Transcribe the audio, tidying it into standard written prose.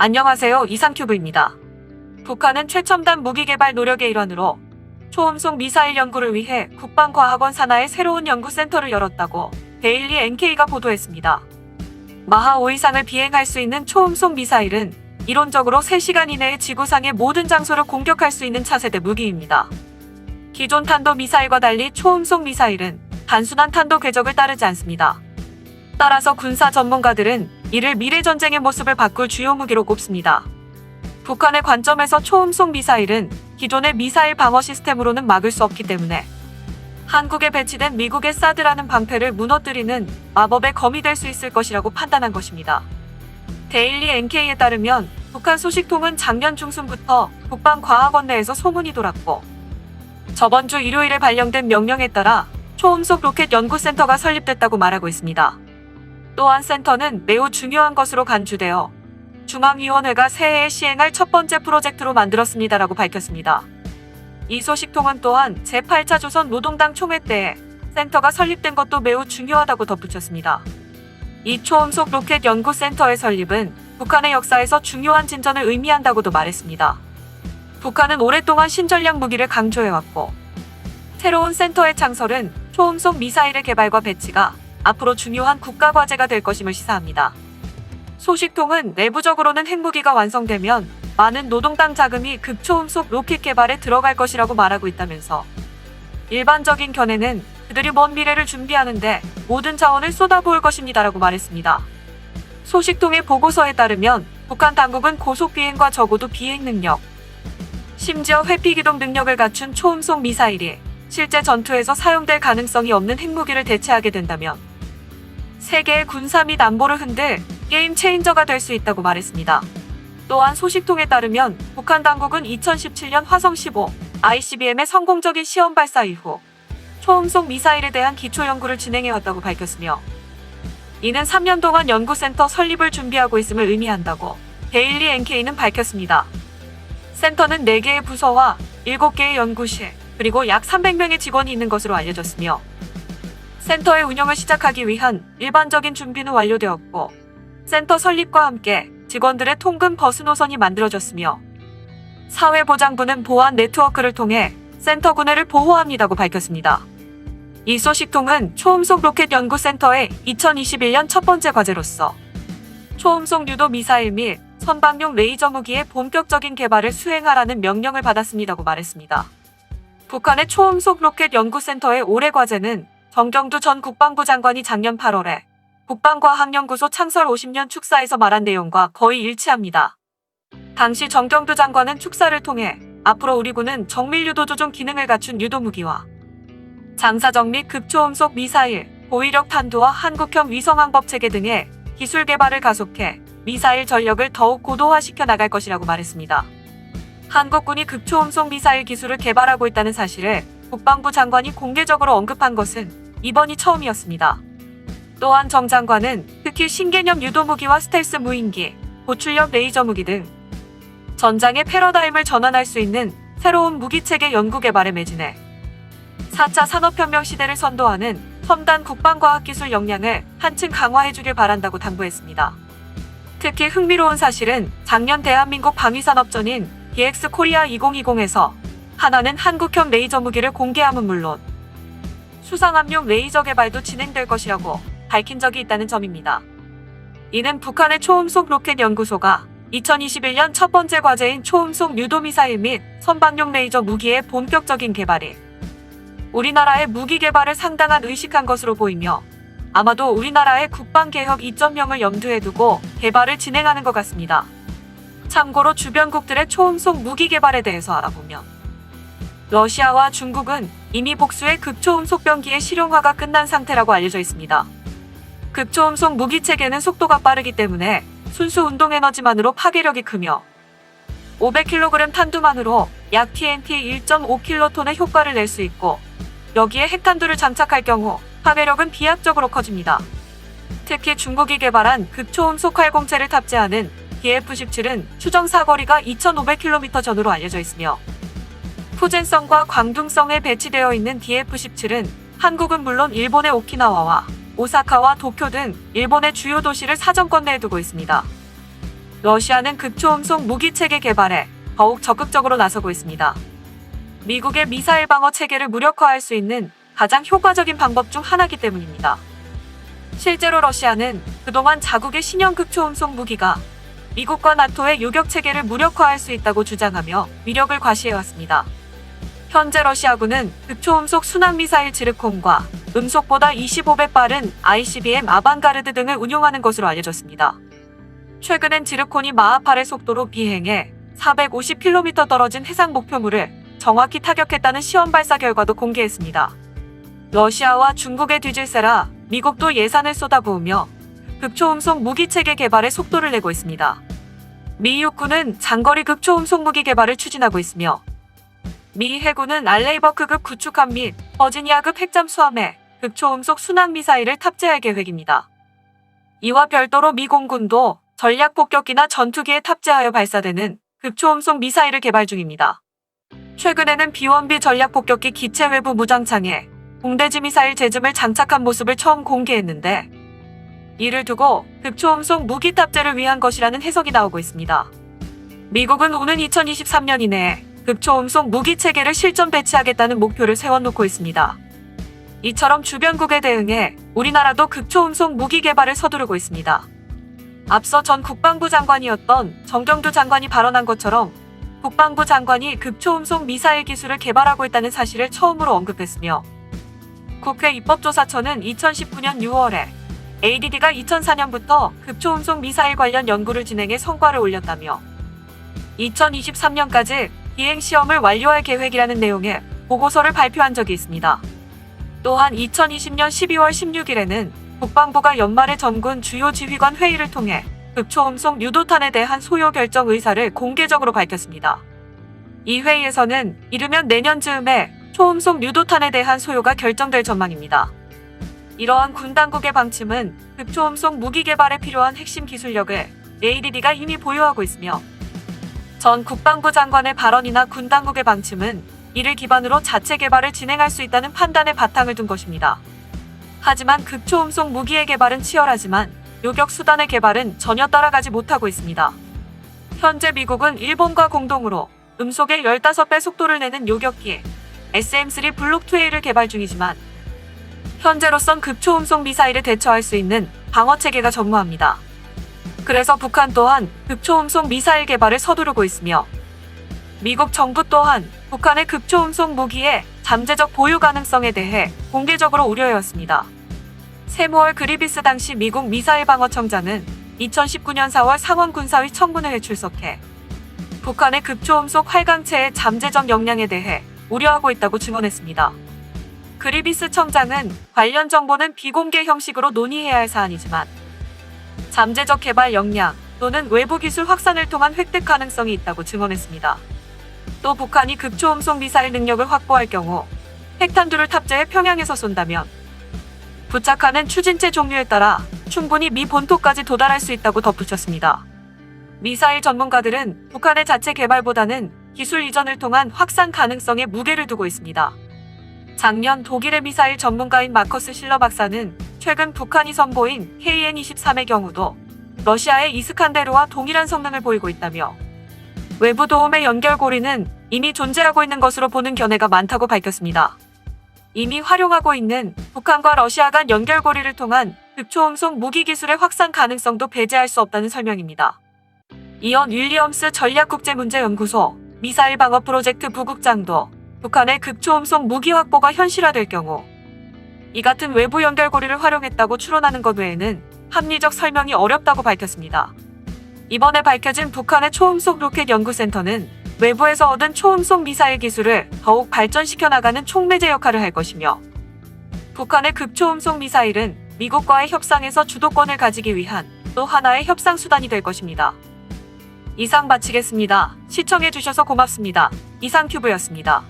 안녕하세요. 이상큐브입니다. 북한은 최첨단 무기 개발 노력의 일환으로 초음속 미사일 연구를 위해 국방과학원 산하에 새로운 연구센터를 열었다고 데일리 NK가 보도했습니다. 마하 5 이상을 비행할 수 있는 초음속 미사일은 이론적으로 3시간 이내에 지구상의 모든 장소를 공격할 수 있는 차세대 무기입니다. 기존 탄도 미사일과 달리 초음속 미사일은 단순한 탄도 궤적을 따르지 않습니다. 따라서 군사 전문가들은 이를 미래 전쟁의 모습을 바꿀 주요 무기로 꼽습니다. 북한의 관점에서 초음속 미사일은 기존의 미사일 방어 시스템으로는 막을 수 없기 때문에 한국에 배치된 미국의 사드라는 방패를 무너뜨리는 마법의 검이 될 수 있을 것이라고 판단한 것입니다. 데일리 NK에 따르면 북한 소식통은 작년 중순부터 국방과학원 내에서 소문이 돌았고 저번 주 일요일에 발령된 명령에 따라 초음속 로켓 연구센터가 설립됐다고 말하고 있습니다. 또한 센터는 매우 중요한 것으로 간주되어 중앙위원회가 새해에 시행할 첫 번째 프로젝트로 만들었습니다라고 밝혔습니다. 이 소식통은 또한 제8차 조선 노동당 총회 때에 센터가 설립된 것도 매우 중요하다고 덧붙였습니다. 이 초음속 로켓 연구센터의 설립은 북한의 역사에서 중요한 진전을 의미한다고도 말했습니다. 북한은 오랫동안 신전략 무기를 강조해왔고 새로운 센터의 창설은 초음속 미사일의 개발과 배치가 앞으로 중요한 국가과제가 될 것임을 시사합니다. 소식통은 내부적으로는 핵무기가 완성되면 많은 노동당 자금이 극초음속 로켓 개발에 들어갈 것이라고 말하고 있다면서 일반적인 견해는 그들이 먼 미래를 준비하는데 모든 자원을 쏟아부을 것입니다라고 말했습니다. 소식통의 보고서에 따르면 북한 당국은 고속 비행과 적어도 비행 능력, 심지어 회피기동 능력을 갖춘 초음속 미사일이 실제 전투에서 사용될 가능성이 없는 핵무기를 대체하게 된다면 세계의 군사 및 안보를 흔들 게임 체인저가 될 수 있다고 말했습니다. 또한 소식통에 따르면 북한 당국은 2017년 화성 15 ICBM의 성공적인 시험 발사 이후 초음속 미사일에 대한 기초 연구를 진행해왔다고 밝혔으며 이는 3년 동안 연구센터 설립을 준비하고 있음을 의미한다고 데일리 NK는 밝혔습니다. 센터는 4개의 부서와 7개의 연구실 그리고 약 300명의 직원이 있는 것으로 알려졌으며 센터의 운영을 시작하기 위한 일반적인 준비는 완료되었고 센터 설립과 함께 직원들의 통근 버스 노선이 만들어졌으며 사회보장부는 보안 네트워크를 통해 센터 군해를 보호합니다고 밝혔습니다. 이 소식통은 초음속 로켓 연구센터의 2021년 첫 번째 과제로서 초음속 유도 미사일 및 선박용 레이저 무기의 본격적인 개발을 수행하라는 명령을 받았습니다고 말했습니다. 북한의 초음속 로켓 연구센터의 올해 과제는 정경두 전 국방부 장관이 작년 8월에 국방과학연구소 창설 50년 축사에서 말한 내용과 거의 일치합니다. 당시 정경두 장관은 축사를 통해 앞으로 우리 군은 정밀유도 조종 기능을 갖춘 유도무기와 장사정 및 극초음속 미사일, 고위력 탄두와 한국형 위성항법체계 등의 기술 개발을 가속해 미사일 전력을 더욱 고도화시켜 나갈 것이라고 말했습니다. 한국군이 극초음속 미사일 기술을 개발하고 있다는 사실을 국방부 장관이 공개적으로 언급한 것은 이번이 처음이었습니다. 또한 정 장관은 특히 신개념 유도무기와 스텔스 무인기, 고출력 레이저 무기 등 전장의 패러다임을 전환할 수 있는 새로운 무기체계 연구 개발에 매진해 4차 산업혁명 시대를 선도하는 첨단 국방과학기술 역량을 한층 강화해주길 바란다고 당부했습니다. 특히 흥미로운 사실은 작년 대한민국 방위산업전인 DX 코리아 2020에서 하나는 한국형 레이저 무기를 공개함은 물론 수상함용 레이저 개발도 진행될 것이라고 밝힌 적이 있다는 점입니다. 이는 북한의 초음속 로켓 연구소가 2021년 첫 번째 과제인 초음속 유도미사일 및 선박용 레이저 무기의 본격적인 개발이 우리나라의 무기 개발을 상당한 의식한 것으로 보이며 아마도 우리나라의 국방개혁 2.0을 염두에 두고 개발을 진행하는 것 같습니다. 참고로 주변국들의 초음속 무기 개발에 대해서 알아보면 러시아와 중국은 이미 복수의 극초음속 병기의 실용화가 끝난 상태라고 알려져 있습니다. 극초음속 무기 체계는 속도가 빠르기 때문에 순수 운동 에너지만으로 파괴력이 크며 500kg 탄두만으로 약 TNT 1.5킬로톤의 효과를 낼 수 있고 여기에 핵탄두를 장착할 경우 파괴력은 비약적으로 커집니다. 특히 중국이 개발한 극초음속 활공체를 탑재하는 DF-17은 추정 사거리가 2,500km 전후로 알려져 있으며 푸젠성과 광둥성에 배치되어 있는 DF-17은 한국은 물론 일본의 오키나와와 오사카와 도쿄 등 일본의 주요 도시를 사정권 내에 두고 있습니다. 러시아는 극초음속 무기 체계 개발에 더욱 적극적으로 나서고 있습니다. 미국의 미사일 방어 체계를 무력화할 수 있는 가장 효과적인 방법 중 하나이기 때문입니다. 실제로 러시아는 그동안 자국의 신형 극초음속 무기가 미국과 나토의 요격 체계를 무력화할 수 있다고 주장하며 위력을 과시해왔습니다. 현재 러시아군은 극초음속 순항미사일 지르콤과 음속보다 25배 빠른 ICBM 아방가르드 등을 운용하는 것으로 알려졌습니다. 최근엔 지르콘이 마하8의 속도로 비행해 450km 떨어진 해상 목표물을 정확히 타격했다는 시험 발사 결과도 공개했습니다. 러시아와 중국의 뒤질세라 미국도 예산을 쏟아부으며 극초음속 무기 체계 개발에 속도를 내고 있습니다. 미 육군은 장거리 극초음속 무기 개발을 추진하고 있으며 미 해군은 알레이버크급 구축함 및 버지니아급 핵잠수함에 극초음속 순항미사일을 탑재할 계획입니다. 이와 별도로 미 공군도 전략폭격기나 전투기에 탑재하여 발사되는 극초음속 미사일을 개발 중입니다. 최근에는 B-1B 전략폭격기 기체 외부 무장창에 공대지 미사일 제즘을 장착한 모습을 처음 공개했는데 이를 두고 극초음속 무기 탑재를 위한 것이라는 해석이 나오고 있습니다. 미국은 오는 2023년 이내에 극초음속 무기 체계를 실전 배치하겠다는 목표를 세워놓고 있습니다. 이처럼 주변국에 대응해 우리나라도 극초음속 무기 개발을 서두르고 있습니다. 앞서 전 국방부 장관이었던 정경두 장관이 발언한 것처럼 국방부 장관이 극초음속 미사일 기술을 개발하고 있다는 사실을 처음으로 언급했으며 국회 입법조사처는 2019년 6월에 ADD가 2004년부터 극초음속 미사일 관련 연구를 진행해 성과를 올렸다며 2023년까지 비행시험을 완료할 계획이라는 내용의 보고서를 발표한 적이 있습니다. 또한 2020년 12월 16일에는 국방부가 연말에 전군 주요 지휘관 회의를 통해 극초음속 유도탄에 대한 소요 결정 의사를 공개적으로 밝혔습니다. 이 회의에서는 이르면 내년 즈음에 초음속 유도탄에 대한 소요가 결정될 전망입니다. 이러한 군 당국의 방침은 극초음속 무기 개발에 필요한 핵심 기술력을 ADD가 이미 보유하고 있으며 전 국방부 장관의 발언이나 군 당국의 방침은 이를 기반으로 자체 개발을 진행할 수 있다는 판단에 바탕을 둔 것입니다. 하지만 극초음속 무기의 개발은 치열하지만 요격 수단의 개발은 전혀 따라가지 못하고 있습니다. 현재 미국은 일본과 공동으로 음속의 15배 속도를 내는 요격기 SM-3 블록2A를 개발 중이지만 현재로선 극초음속 미사일에 대처할 수 있는 방어체계가 전무합니다. 그래서 북한 또한 극초음속 미사일 개발을 서두르고 있으며 미국 정부 또한 북한의 극초음속 무기의 잠재적 보유 가능성에 대해 공개적으로 우려해왔습니다. 세무얼 그리비스 당시 미국 미사일 방어청장은 2019년 4월 상원 군사위 청문회에 출석해 북한의 극초음속 활강체의 잠재적 역량에 대해 우려하고 있다고 증언했습니다. 그리비스 청장은 관련 정보는 비공개 형식으로 논의해야 할 사안이지만 잠재적 개발 역량 또는 외부 기술 확산을 통한 획득 가능성이 있다고 증언했습니다. 또 북한이 극초음속 미사일 능력을 확보할 경우 핵탄두를 탑재해 평양에서 쏜다면 부착하는 추진체 종류에 따라 충분히 미 본토까지 도달할 수 있다고 덧붙였습니다. 미사일 전문가들은 북한의 자체 개발보다는 기술 이전을 통한 확산 가능성에 무게를 두고 있습니다. 작년 독일의 미사일 전문가인 마커스 실러 박사는 최근 북한이 선보인 KN-23의 경우도 러시아의 이스칸데르와 동일한 성능을 보이고 있다며 외부 도움의 연결고리는 이미 존재하고 있는 것으로 보는 견해가 많다고 밝혔습니다. 이미 활용하고 있는 북한과 러시아 간 연결고리를 통한 극초음속 무기 기술의 확산 가능성도 배제할 수 없다는 설명입니다. 이언 윌리엄스 전략국제문제연구소 미사일 방어 프로젝트 부국장도 북한의 극초음속 무기 확보가 현실화될 경우 이 같은 외부 연결고리를 활용했다고 추론하는 것 외에는 합리적 설명이 어렵다고 밝혔습니다. 이번에 밝혀진 북한의 초음속 로켓 연구센터는 외부에서 얻은 초음속 미사일 기술을 더욱 발전시켜 나가는 촉매제 역할을 할 것이며 북한의 극초음속 미사일은 미국과의 협상에서 주도권을 가지기 위한 또 하나의 협상 수단이 될 것입니다. 이상 마치겠습니다. 시청해주셔서 고맙습니다. 이상큐브였습니다.